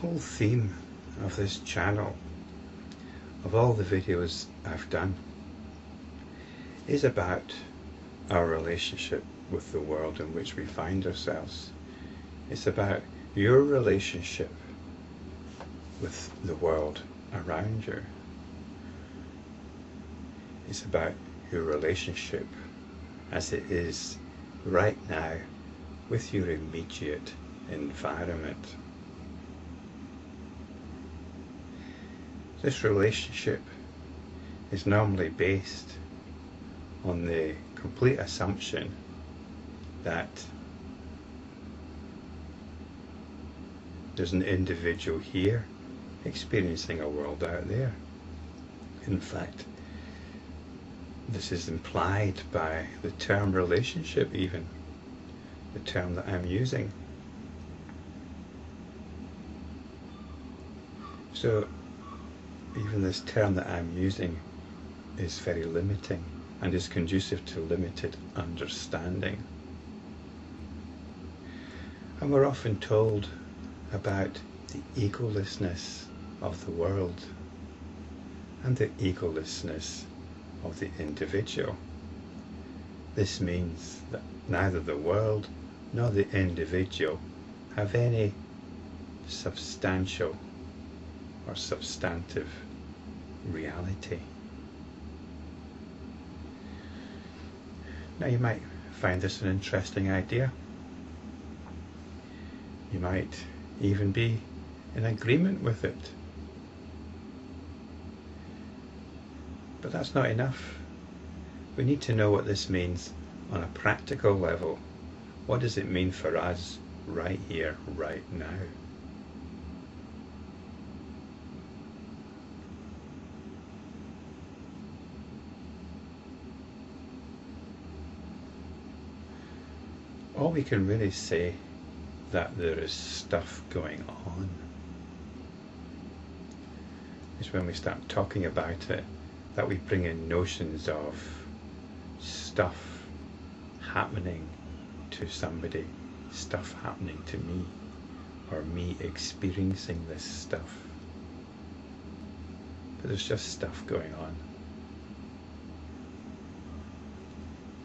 whole theme of this channel, of all the videos I've done, is about our relationship with the world in which we find ourselves. It's about your relationship with the world around you. It's about your relationship as it is right now with your immediate environment. This relationship is normally based on the complete assumption that there's an individual here experiencing a world out there. In fact, this is implied by the term relationship, even the term that I'm using. So even this term that I'm using is very limiting and is conducive to limited understanding. And we're often told about the egolessness of the world and the egolessness of the individual. This means that neither the world nor the individual have any substantial or substantive reality. Now, you might find this an interesting idea. You might even be in agreement with it. But that's not enough. We need to know what this means on a practical level. What does it mean for us right here, right now? All we can really say that there is stuff going on is when we start talking about it, that we bring in notions of stuff happening to somebody, stuff happening to me, or me experiencing this stuff. But there's just stuff going on.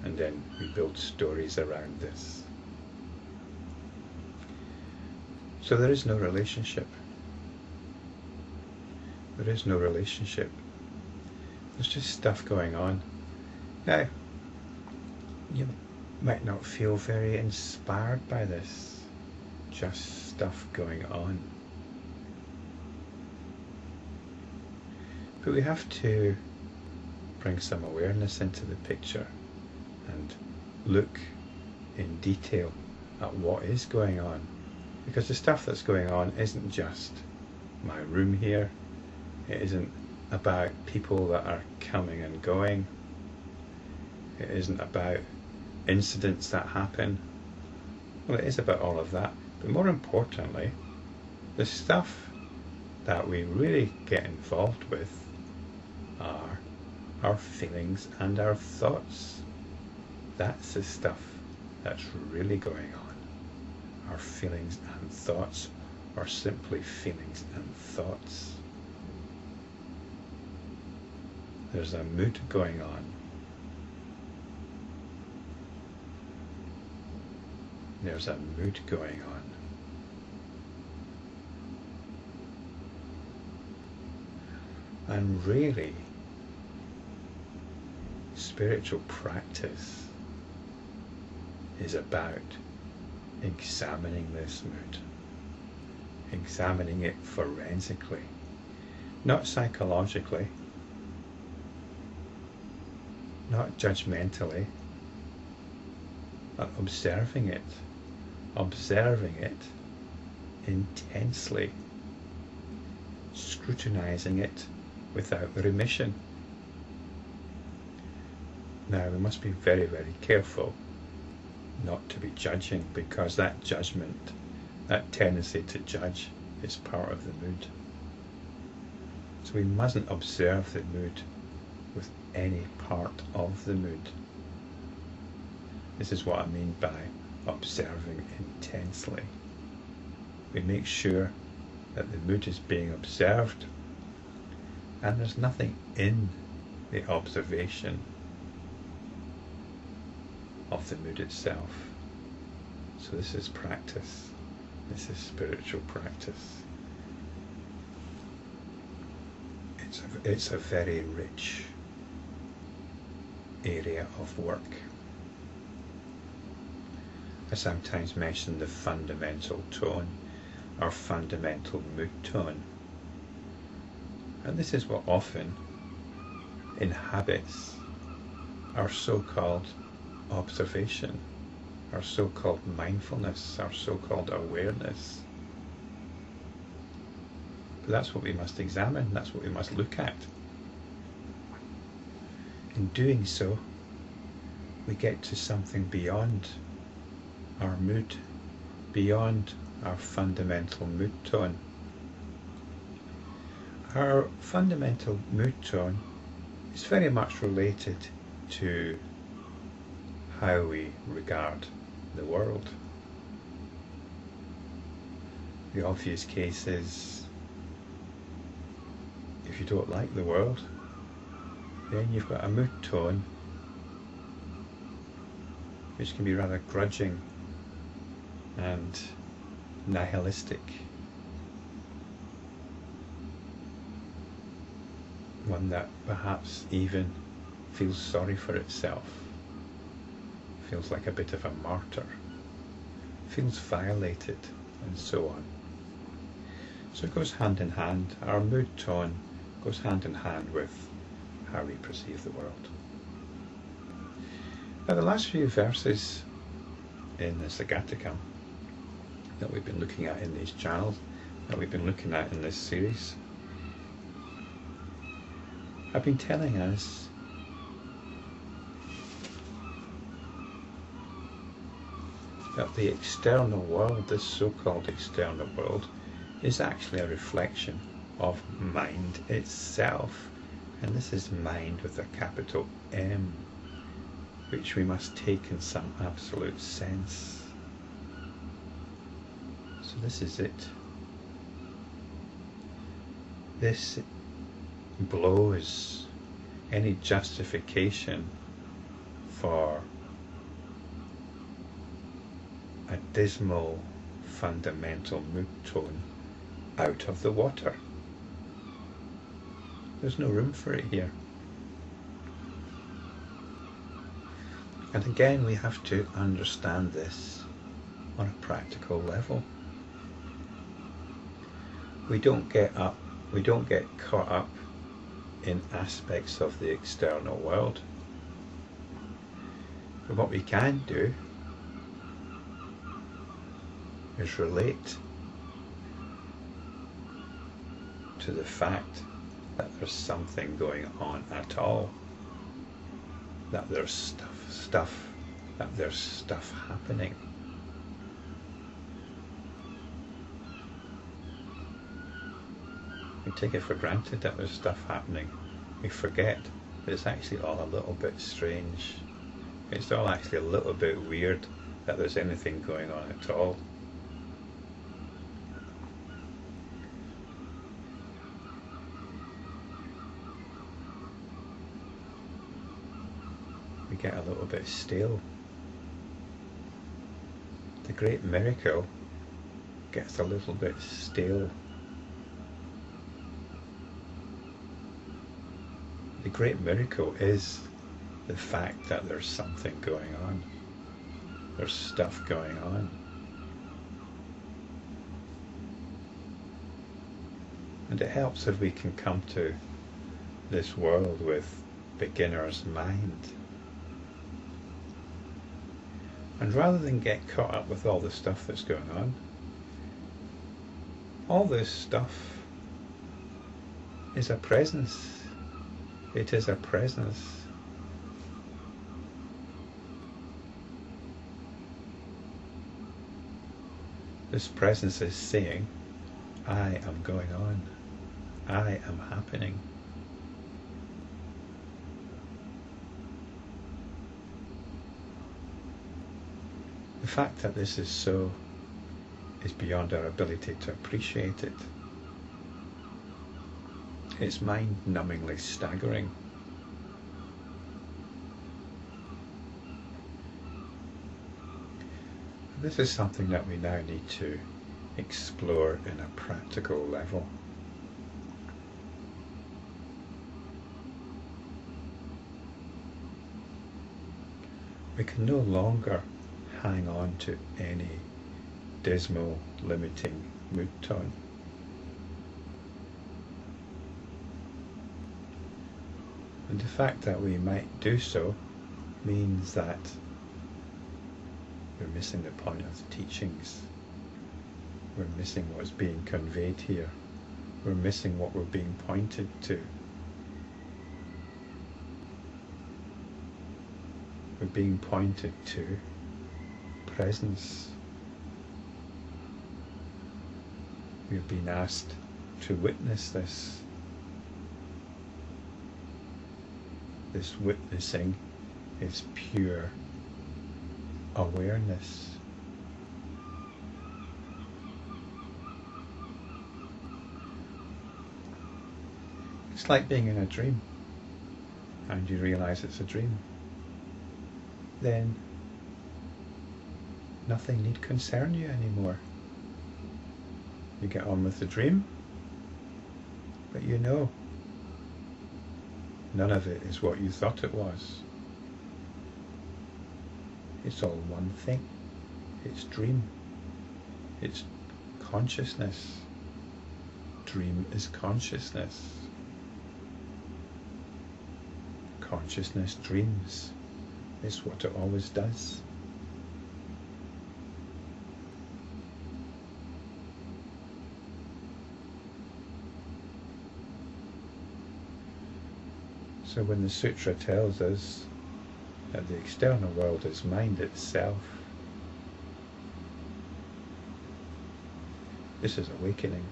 And then we build stories around this. So there is no relationship. There is no relationship. There's just stuff going on. Now, you might not feel very inspired by this. Just stuff going on. But we have to bring some awareness into the picture and look in detail at what is going on. Because the stuff that's going on isn't just my room here. It isn't about people that are coming and going. It isn't about incidents that happen. Well, it is about all of that. But more importantly, the stuff that we really get involved with are our feelings and our thoughts. That's the stuff that's really going on. Our feelings and thoughts are simply feelings and thoughts. There's a mood going on. There's a mood going on. And really, spiritual practice is about examining this mood, examining it forensically, not psychologically, not judgmentally, but observing it intensely, scrutinizing it without remission. Now, we must be very, very careful not to be judging, because that judgment, that tendency to judge, is part of the mood. So we mustn't observe the mood with any part of the mood. This is what I mean by observing intensely. We make sure that the mood is being observed, and there's nothing in the observation of the mood itself. So this is practice. This is spiritual practice. It's a very rich area of work. I sometimes mention the fundamental tone or fundamental mood tone. And this is what often inhabits our so-called observation, our so-called mindfulness, our so-called awareness. But that's what we must examine, that's what we must look at. In doing so, we get to something beyond our mood, beyond our fundamental mood tone. Our fundamental mood tone is very much related to how we regard the world. The obvious case is, if you don't like the world, then you've got a mood tone which can be rather grudging and nihilistic. One that perhaps even feels sorry for itself, feels like a bit of a martyr, feels violated, and so on. So it goes hand in hand, our mood tone goes hand in hand with how we perceive the world. Now the last few verses in the Sagatakam that we've been looking at in these channels, that we've been looking at in this series, have been telling us that the external world, this so-called external world, is actually a reflection of mind itself. And this is mind with a capital M, which we must take in some absolute sense. So this is it. This blows any justification for a dismal fundamental mood tone out of the water. There's no room for it here. And again, we have to understand this on a practical level. We don't get caught up in aspects of the external world. But what we can do is relate to the fact that there's something going on at all, that there's stuff happening. We take it for granted that there's stuff happening. We forget that it's actually all a little bit strange. It's all actually a little bit weird that there's anything going on at all. We get a little bit stale. The great miracle gets a little bit stale. The great miracle is the fact that there's something going on. There's stuff going on. And it helps if we can come to this world with beginner's mind. And rather than get caught up with all the stuff that's going on, all this stuff is a presence. It is a presence. This presence is saying, I am going on. I am happening. The fact that this is so is beyond our ability to appreciate it. It's mind-numbingly staggering. This is something that we now need to explore in a practical level. We can no longer hang on to any dismal, limiting mood tone. And the fact that we might do so means that we're missing the point of the teachings. We're missing what's being conveyed here. We're missing what we're being pointed to. We're being pointed to presence. We've been asked to witness this. This witnessing is pure awareness. It's like being in a dream and you realize it's a dream. Then nothing need concern you anymore. You get on with the dream, but you know none of it is what you thought it was. It's all one thing. It's dream. It's consciousness. Dream is consciousness. Consciousness dreams. It's what it always does. So when the sutra tells us that the external world is mind itself, this is awakening.